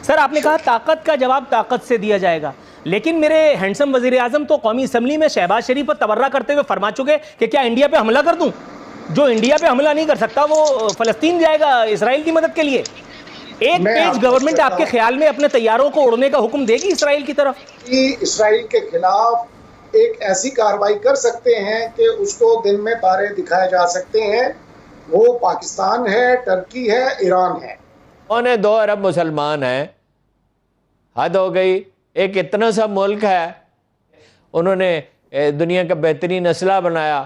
Sir आपने कहा ताकत का जवाब ताकत से दिया जाएगा, लेकिन मेरे हैंडसम वजीर आजम तो कौमी असम्बली में शहबाज शरीफ पर तबर्रा करते हुए फरमा चुके कि क्या इंडिया पे हमला कर दूं? जो इंडिया पे हमला नहीं कर सकता वो फलस्तीन जाएगा इसराइल की मदद के लिए। एक पेज गवर्नमेंट आपके ख्याल में अपने तैयारों को उड़ने का हुक्म देगी इसराइल की तरफ? इसराइल के खिलाफ एक ऐसी कार्रवाई कर सकते हैं कि उसको दिन में तारे दिखाए जा सकते हैं। वो पाकिस्तान है, टर्की है, ईरान है। 2 अरब मुसलमान हैं, हद हो गई। एक इतना सा मुल्क है, उन्होंने दुनिया का बेहतरीन असला बनाया,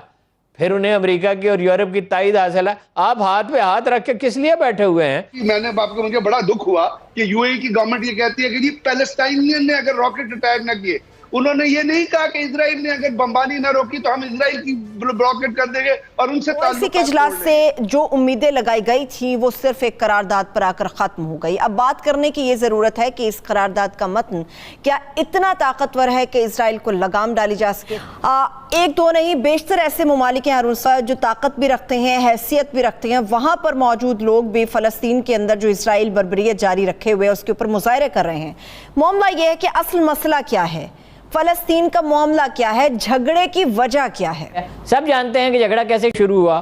फिर उन्हें अमेरिका की और यूरोप की ताईद हासिल है। आप हाथ पे हाथ रख के किस लिए बैठे हुए हैं? मुझे बड़ा दुख हुआ कि यूएई की गवर्नमेंट ये कहती है कि जी पैलेस्टाइनियन ने अगर रॉकेट अटैक न किए, उन्होंने ये नहीं कहा कि इजराइल ने अगर बमबारी न रोकी तो हम इजराइल की ब्लॉकेट कर देंगे और उनसे ओआईसी के इजलास से जो उम्मीदें लगाई गई थी वो सिर्फ एक करारदाद पर आकर खत्म हो गई। अब बात करने की ये जरूरत है कि इस करारदाद का मतन क्या इतना ताकतवर है कि इजराइल को लगाम डाली जा सके। एक दो नहीं, बेशतर ऐसे ममालिक हैं हारून साहब जो ताकत भी रखते हैं, हैसियत भी रखते हैं। वहां पर मौजूद लोग भी फलस्तीन के अंदर जो इसराइल बर्बरियत जारी रखे हुए उसके ऊपर मुजाहरे कर रहे हैं। मामला यह है कि असल मसला क्या है, फलस्तीन का मामला क्या है, झगड़े की वजह क्या है। सब जानते हैं कि झगड़ा कैसे शुरू हुआ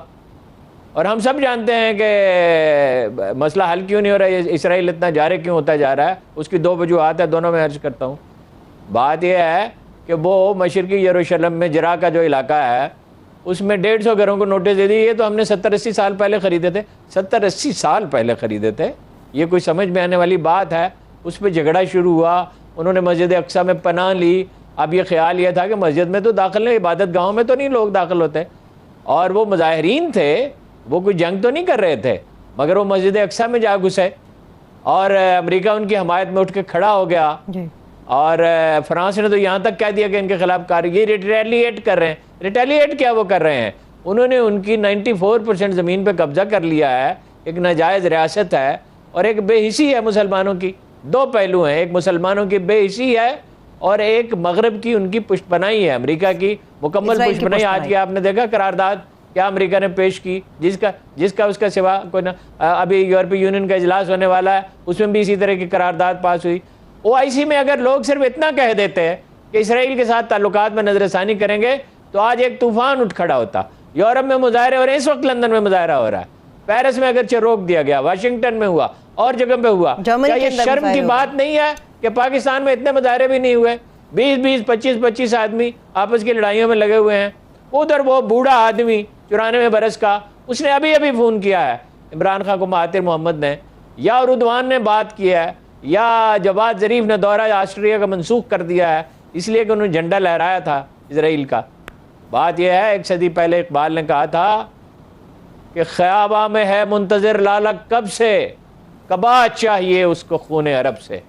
और हम सब जानते हैं कि मसला हल क्यों नहीं हो रहा है, इसराइल इतना जारे क्यों होता जा रहा है। उसकी 2 वजूहात है, दोनों में अर्ज करता हूँ। बात यह है कि वो मशरकी यरूशलेम में जरा का जो इलाका है उसमें 150 घरों को नोटिस दे दी। ये तो हमने 70-80 साल पहले ख़रीदे थे, 70-80 साल पहले ख़रीदे थे। ये कोई समझ में आने वाली बात है? उस पर झगड़ा शुरू हुआ, उन्होंने मस्जिद अक्सा में पनाह ली। अब ये ख्याल ये था कि मस्जिद में तो दाखिल नहीं, इबादत गाहों में तो नहीं लोग दाखिल होते, और वो मुजाहिरीन थे, वो कोई जंग तो नहीं कर रहे थे, मगर वो मस्जिद अक्सा में जा घुसे और अमेरिका उनकी हमायत में उठ के खड़ा हो गया। और फ्रांस ने तो यहाँ तक कह दिया कि इनके खिलाफ कार्रवाई रिटेलिएट कर रहे हैं। रिटेलिएट क्या वो कर रहे हैं? उन्होंने उनकी 94% ज़मीन पर कब्जा कर लिया है। एक नाजायज़ रियासत है और एक बेहिसी है मुसलमानों की। 2 पहलू हैं, एक मुसलमानों की बेहिसी है और एक मगरब की उनकी पुष्टपनाही है, अमेरिका की मुकम्मल पुष्टपनाही। आज की आपने देखा करारदाद क्या अमेरिका ने पेश की, जिसका उसका सिवा कोई ना। अभी यूरोपीय यूनियन का इजलास होने वाला है, उसमें भी इसी तरह की करारदाद पास हुई। ओआईसी में अगर लोग सिर्फ इतना कह देते हैं कि इसराइल के साथ ताल्लुकात में नजरसानी करेंगे तो आज एक तूफान उठ खड़ा होता। यूरोप में मुजाहरे हो रहे हैं, इस वक्त लंदन में मुजाहरा हो रहा है, पेरिस में अगर रोक दिया गया, वाशिंगटन में हुआ और जगह पे हुआ। क्या ये शर्म की बात नहीं है कि पाकिस्तान में इतने मुजाहरे भी नहीं हुए? 20-20, 25-25 आदमी आपस की लड़ाइयों में लगे हुए हैं। उधर वो बूढ़ा आदमी 94 बरस का, उसने अभी अभी फ़ोन किया है इमरान खान को, महातिर मोहम्मद ने या रुदवान ने बात किया है या जवाद ज़रीफ ने दौरा ऑस्ट्रेलिया का मनसूख कर दिया है इसलिए कि उन्होंने झंडा लहराया था इसराइल का। बात यह है, 1 सदी पहले इकबाल ने कहा था कि ख्याबा में है मुंतज़िर लालक कब से, कबा चाहिए उसको खून अरब से।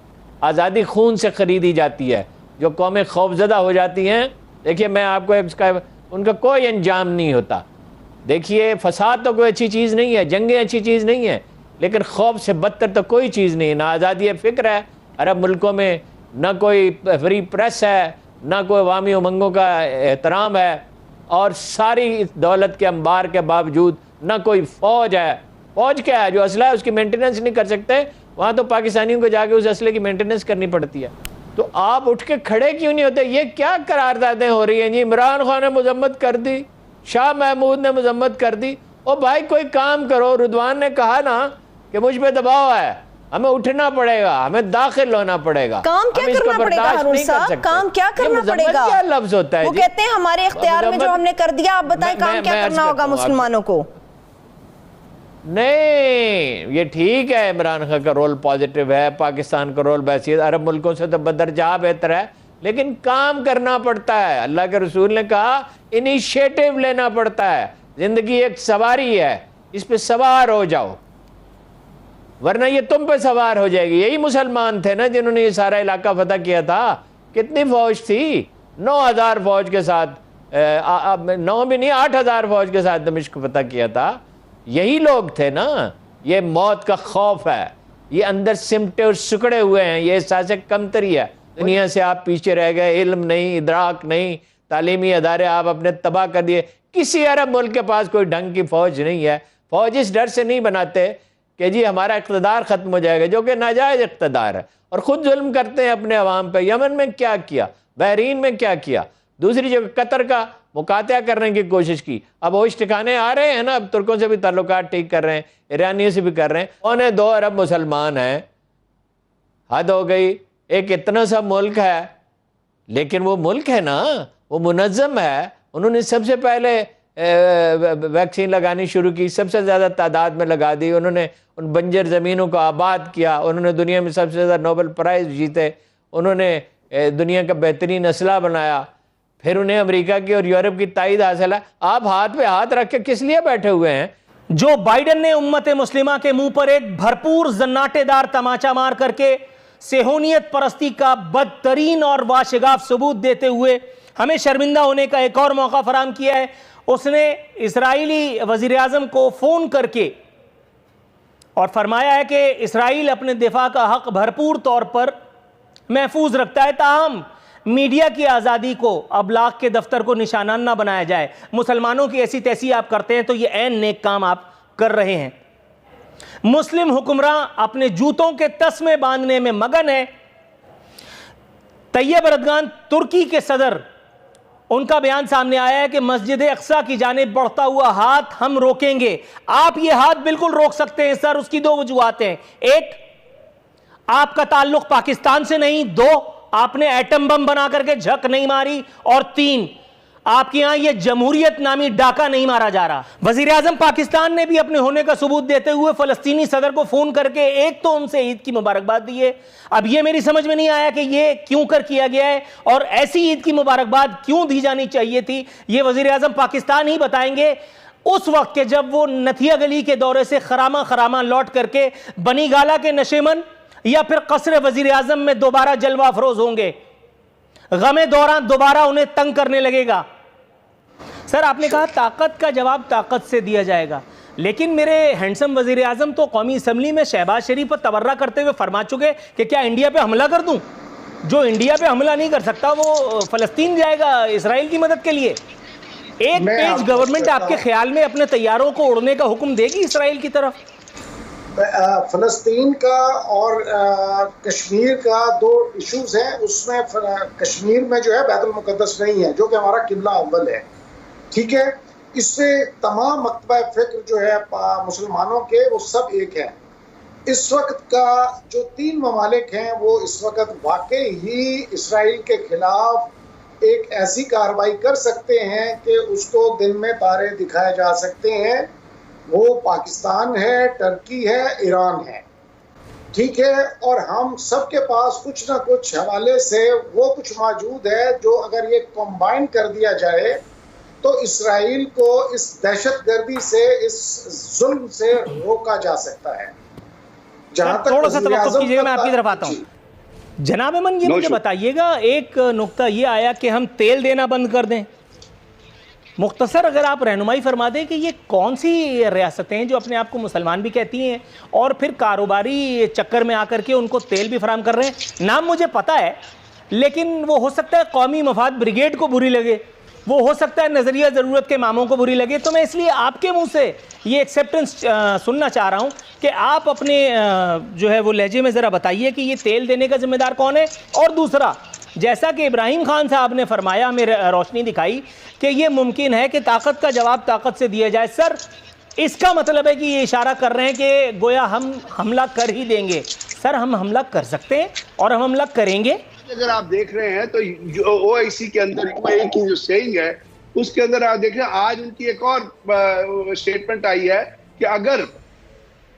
आज़ादी खून से ख़रीदी जाती है। जो कौमें खौफजदा हो जाती हैं, देखिए मैं आपको उनका कोई अंजाम नहीं होता। देखिए फ़साद तो कोई अच्छी चीज़ नहीं है, जंगें अच्छी चीज़ नहीं है, लेकिन खौफ से बदतर तो कोई चीज़ नहीं है। ना आज़ादी फ़िक्र है अरब मुल्कों में, ना कोई फ्री प्रेस है, ना कोई अवामी उमंगों का एहतराम है, और सारी दौलत के अंबार के बावजूद ना कोई फ़ौज है। फ़ौज क्या है? जो असला है उसकी मेंटेनेंस नहीं कर सकते, वहाँ तो पाकिस्तानियों को जाके उस असले की मेंटेनेंस करनी पड़ती है। तो आप उठ के खड़े क्यों नहीं होते? ये क्या करारदादें हो रही हैं जी? इमरान खान ने मजम्मत कर दी, शाह महमूद ने मजम्मत कर दी। ओ भाई कोई काम करो। रुदवान ने कहा ना कि मुझ पे दबाव है, हमें उठना पड़ेगा, हमें दाखिल होना पड़ेगा। काम क्या करना पड़ेगा हारून साहब? काम क्या करना पड़ेगा? क्या लफ्ज होता है? वो कहते हैं हमारे इख्तियार में जो हमने कर दिया, आप बताएं काम क्या करना होगा मुसलमानों को? नहीं, ये ठीक है, इमरान खान का रोल पॉजिटिव है, पाकिस्तान का रोल वैसे अरब मुल्कों से तो बदरजा बेहतर है, लेकिन काम करना पड़ता है। अल्लाह के रसूल ने कहा इनिशिएटिव लेना पड़ता है। जिंदगी एक सवारी है, इस पे सवार हो जाओ, वरना ये तुम पे सवार हो जाएगी। यही मुसलमान थे ना जिन्होंने ये सारा इलाका फतह किया था। कितनी फौज थी? 9000 फौज के साथ, 9 भी नहीं 8000 फौज के साथ दमिश्क फतह किया था। यही लोग थे ना। ये मौत का खौफ है, ये अंदर सिमटे और सुकड़े हुए हैं, ये एहसास कमतरी है। दुनिया से आप पीछे रह गए, इल्म नहीं, इदराक नहीं, तालीमी अदारे आप अपने तबाह कर दिए। किसी अरब मुल्क के पास कोई ढंग की फौज नहीं है। फौज इस डर से नहीं बनाते कि जी हमारा इक़्तिदार ख़त्म हो जाएगा, जो कि नाजायज़ इक़्तिदार है और ख़ुद जुल्म करते हैं अपने अवाम पे। यमन में क्या किया, बहरीन में क्या किया, दूसरी जगह कतर का मुकातिया करने की कोशिश की। अब होश ठिकाने आ रहे हैं ना, अब तुर्कों से भी ताल्लुकात ठीक कर रहे हैं, ईरानियों से भी कर रहे हैं। 2 अरब मुसलमान हैं, हद हो गई। एक इतना सा मुल्क है, लेकिन वो मुल्क है ना, वो मुनज़्ज़म है। उन्होंने सबसे पहले वैक्सीन लगानी शुरू की, सबसे ज़्यादा तादाद में लगा दी। उन्होंने उन बंजर ज़मीनों को आबाद किया। उन्होंने दुनिया में सबसे ज़्यादा नोबेल प्राइज़ जीते। उन्होंने दुनिया का बेहतरीन असला बनाया। फिर उन्हें अमेरिका की और यूरोप की ताईद हासिल है। आप हाथ पे हाथ रख के किस लिए बैठे हुए हैं? जो बाइडेन ने उम्मत मुस्लिमा के मुंह पर एक भरपूर जन्नाटेदार तमाचा मार करके सेहोनियत परस्ती का बदतरीन और वाशिगाफ सबूत देते हुए हमें शर्मिंदा होने का एक और मौका फराहम किया है। उसने इजरायली वजीर आजम को फोन करके और फरमाया है कि इसराइल अपने दिफा का हक भरपूर तौर पर महफूज रखता है, ताहम मीडिया की आज़ादी को अबलाग के दफ्तर को निशाना ना बनाया जाए। मुसलमानों की ऐसी तैसी आप करते हैं तो ये ऐन नेक काम आप कर रहे हैं। मुस्लिम हुक्मरान अपने जूतों के तस्मे बांधने में मगन है। तैयब एर्दोगान तुर्की के सदर, उनका बयान सामने आया है कि मस्जिद अक्सा की जानिब बढ़ता हुआ हाथ हम रोकेंगे। आप ये हाथ बिल्कुल रोक सकते हैं सर। उसकी 2 वजूहात हैं। एक, आपका ताल्लुक पाकिस्तान से नहीं। 2, आपने एटम बम बना करके झक नहीं मारी। और 3, आपके यहां यह जमहूरियत नामी डाका नहीं मारा जा रहा। वजीर आजम पाकिस्तान ने भी अपने होने का सबूत देते हुए फलस्तीनी सदर को फोन करके एक तो उनसे ईद की मुबारकबाद दी है। अब यह मेरी समझ में नहीं आया कि यह क्यों कर किया गया है और ऐसी ईद की मुबारकबाद क्यों दी जानी चाहिए थी। यह वजीर आजम पाकिस्तान ही बताएंगे उस वक्त के जब वो नथिया गली के दौरे से खरामा लौट करके बनी गाला के नशेमन या फिर कसरे वजीर आजम में दोबारा जलवा अफरोज होंगे। गमे दौरान दोबारा उन्हें तंग करने लगेगा। सर, आपने कहा ताकत का जवाब ताकत से दिया जाएगा, लेकिन मेरे हैंडसम वजीर आजम तो कौमी असम्बली में शहबाज शरीफ पर तबर्रा करते हुए फरमा चुके कि क्या इंडिया पे हमला कर दूं? जो इंडिया पे हमला नहीं कर सकता वो फलस्तीन जाएगा इसराइल की मदद के लिए। एक पेज गवर्नमेंट आपके ख्याल में अपने तैयारों को उड़ने का हुक्म देगी इसराइल की तरफ? फलस्तीन का और कश्मीर का 2 इश्यूज हैं। उसमें कश्मीर में जो है बैतुल मुकद्दस नहीं है, जो कि हमारा किबला अव्वल है। ठीक है, इससे तमाम मकतबा फ़िक्र जो है मुसलमानों के, वो सब एक है। इस वक्त का जो 3 ममालिक हैं वो इस वक्त वाकई ही इसराइल के खिलाफ एक ऐसी कार्रवाई कर सकते हैं कि उसको दिन में तारे दिखाए जा सकते हैं। वो पाकिस्तान है, टर्की है, ईरान है। ठीक है, और हम सब के पास कुछ ना कुछ हवाले से वो कुछ मौजूद है जो अगर ये कंबाइन कर दिया जाए तो इसराइल को इस दहशतगर्दी से, इस जुल्म से रोका जा सकता है। जहां तक थोड़ा सा तवक्कुफ कीजिएगा, मैं आपकी तरफ आता हूँ। जनाब अमन, ये मुझे बताइएगा, एक नुक्ता ये आया कि हम तेल देना बंद कर दें। मुख्तसर अगर आप रहनुमाई फरमा दें कि ये कौन सी रियासतें हैं जो अपने आप को मुसलमान भी कहती हैं और फिर कारोबारी चक्कर में आकर के उनको तेल भी फराम कर रहे हैं। नाम मुझे पता है, लेकिन वो हो सकता है कौमी मफाद ब्रिगेड को बुरी लगे, वो हो सकता है नज़रिया ज़रूरत के मामों को बुरी लगे। तो मैं इसलिए आपके मुंह से ये एक्सेप्टेंस सुनना चाह रहा हूँ कि आप अपने जो है वो लहजे में ज़रा बताइए कि ये तेल देने का जिम्मेदार कौन है। और दूसरा, जैसा कि इब्राहिम खान साहब ने फरमाया, हमें रोशनी दिखाई कि ये मुमकिन है कि ताकत का जवाब ताकत से दिया जाए। सर, इसका मतलब है कि ये इशारा कर रहे हैं कि गोया हम हमला कर ही देंगे। सर, हम हमला कर सकते हैं और हम हमला करेंगे। अगर आप देख रहे हैं तो जो ओआईसी के अंदर यूएई की जो सेइंग है उसके अंदर आप देख रहे हैं, आज उनकी एक और स्टेटमेंट आई है कि अगर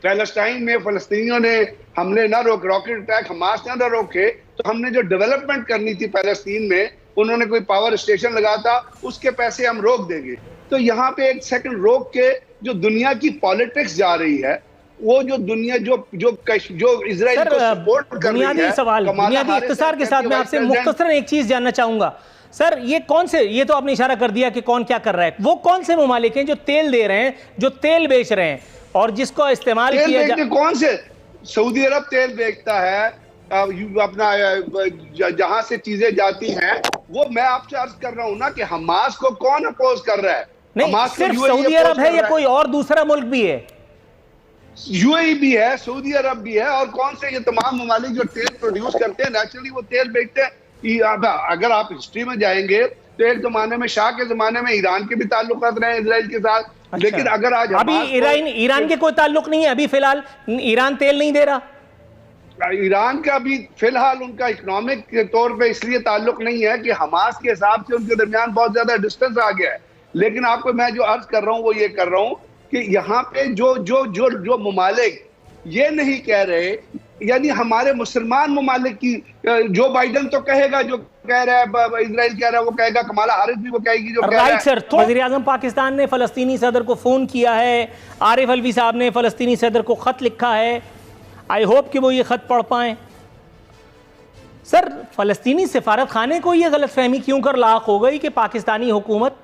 पैलेस्टाइन में फलस्तीनियों ने हमले ना रोके, रॉकेट अटैक हमास ना रोके, तो हमने जो डेवलपमेंट करनी थी पैलेस्तीन में, उन्होंने कोई पावर स्टेशन लगा था, उसके पैसे हम रोक देंगे। तो यहाँ पे एक सेकंड रोक के जो दुनिया की पॉलिटिक्स जा रही है, वो जो दुनिया जो इजराइल को सपोर्ट कर रही है, बुनियादी सवाल, बुनियादी इख्तिसार के साथ मैं आपसे मुख्तसरन एक चीज जानना चाहूंगा। सर, ये कौन से, ये तो आपने इशारा कर दिया कि कौन क्या कर रहा है, वो कौन से ममालिक हैं जो तेल दे रहे हैं, जो तेल बेच रहे हैं और जिसको इस्तेमाल किया कौन से? सऊदी अरब तेल बेचता है, अपना जहां से चीजें जाती हैं, वो मैं आपसे अर्ज कर रहा हूं ना कि हमास को कौन अपोज कर रहा है? नहीं, सिर्फ सऊदी अरब है या कोई और दूसरा मुल्क भी है? यूएई भी है, सऊदी अरब भी है, और कौन से ये तमाम ममालिक जो तेल प्रोड्यूस करते हैं, नेचुरली वो तेल बेचते हैं। अगर आप हिस्ट्री में जाएंगे तो एक जमाने में, शाह के जमाने में, ईरान के भी ताल्लुकात रहे इजराइल के साथ। अच्छा। लेकिन अगर आज अभी ईरान के कोई ताल्लुक नहीं है, अभी फिलहाल ईरान तेल नहीं दे रहा। ईरान का भी फिलहाल उनका इकोनॉमिक के तौर पे इसलिए ताल्लुक नहीं है कि हमास के हिसाब से उनके दरमियान बहुत ज्यादा डिस्टेंस आ गया है। लेकिन आपको मैं जो अर्ज कर रहा हूँ वो ये कर रहा हूँ कि यहाँ पे जो ममालिक ये नहीं कह रहे, यानी हमारे मुसलमान ममालिक की, जो बाइडन तो कहेगा जो कह रहा है, इजराइल कह रहा है वो कहेगा, कमाला हारिस भी वो कहेगी जो कह रहा है। राइट सर, तो वज़ीर आज़म पाकिस्तान ने फ़लस्तीनी सदर को फ़ोन किया है, आरिफ अलवी साहब ने फ़लस्तीनी सदर को ख़त लिखा है। आई होप कि वो ये ख़त पढ़ पाएँ। सर, फ़लस्तीनी सफारत खाने को ये गलतफहमी क्यों कर लाक हो गई कि पाकिस्तानी हुकूमत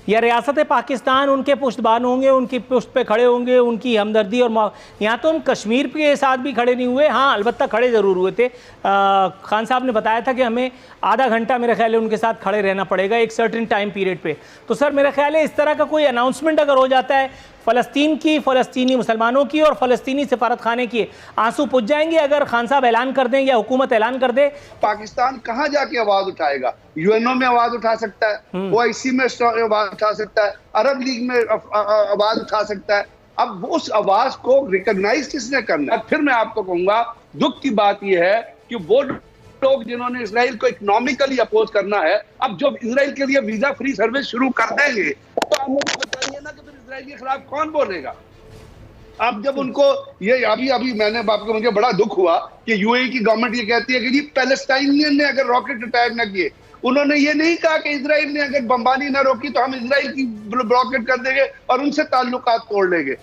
या रियासत पाकिस्तान उनके पुश्तबान होंगे, उनकी पुश्त पे खड़े होंगे, उनकी हमदर्दी और यहाँ तो हम कश्मीर के साथ भी खड़े नहीं हुए, हाँ अलबत्ता खड़े ज़रूर हुए थे। खान साहब ने बताया था कि हमें आधा घंटा मेरे ख्याल है उनके साथ खड़े रहना पड़ेगा एक सर्टेन टाइम पीरियड पे। तो सर मेरा ख्याल है इस तरह का कोई अनाउंसमेंट अगर हो जाता है फ़लस्तीन की, फ़लस्तीनी मुसलमानों की और फ़लस्तीनी सफारत खाने की, आंसू पुज जाएंगे अगर खान साहब ऐलान कर दें या हुकूमत ऐलान कर दे। पाकिस्तान कहाँ जाके आवाज उठाएगा? यूएनओ में आवाज उठा सकता है, ओआईसी में आवाज उठा सकता है, अरब लीग में आवाज उठा सकता है। अब उस आवाज को रिकॉग्नाइज किसने करना है? फिर मैं आपको कहूंगा दुख की बात यह है कि वो लोग जिन्होंने इजराइल को इकोनॉमिकली अपोज करना है, अब जब इजराइल के लिए वीजा फ्री सर्विस शुरू कर देंगे तो आप मुझे बताइए ना कि फिर इजराइल के खिलाफ कौन बोलेगा? अब जब उनको ये अभी मैंने आपको, मुझे बड़ा दुख हुआ कि यूएई की गवर्नमेंट ये कहती है कि जी पैलेस्टाइनियन ने अगर रॉकेट अटैक न किए, उन्होंने ये नहीं कहा कि इजराइल ने अगर बमबारी न रोकी तो हम इजराइल की ब्लॉकेट कर देंगे और उनसे ताल्लुकात तोड़ लेंगे।